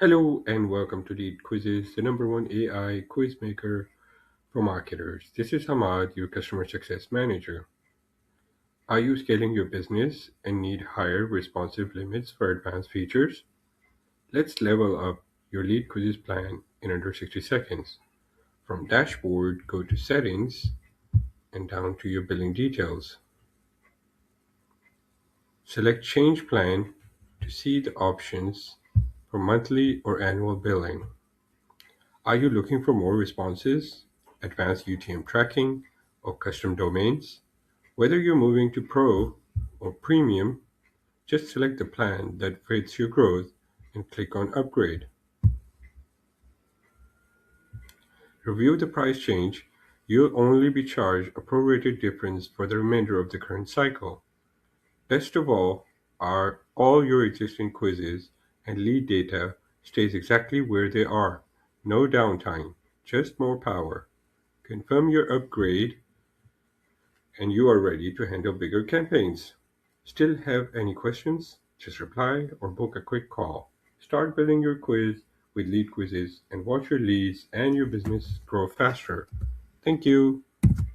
Hello and welcome to LeadQuizzes, the number one AI quiz maker for marketers. This is Hamad, your customer success manager. Are you scaling your business and need higher responsive limits for advanced features? Let's level up your LeadQuizzes plan in under 60 seconds. From dashboard, go to settings and down to your billing details. Select change plan to see the options for monthly or annual billing. Are you looking for more responses, advanced UTM tracking, or custom domains? Whether you're moving to Pro or Premium, just select the plan that fits your growth and click on Upgrade. Review the price change. You'll only be charged a prorated difference for the remainder of the current cycle. Best of all are all your existing quizzes and lead data stays exactly where they are. No downtime, just more power. Confirm your upgrade and you are ready to handle bigger campaigns. Still have any questions? Just reply or book a quick call. Start building your quiz with lead quizzes and watch your leads and your business grow faster. Thank you.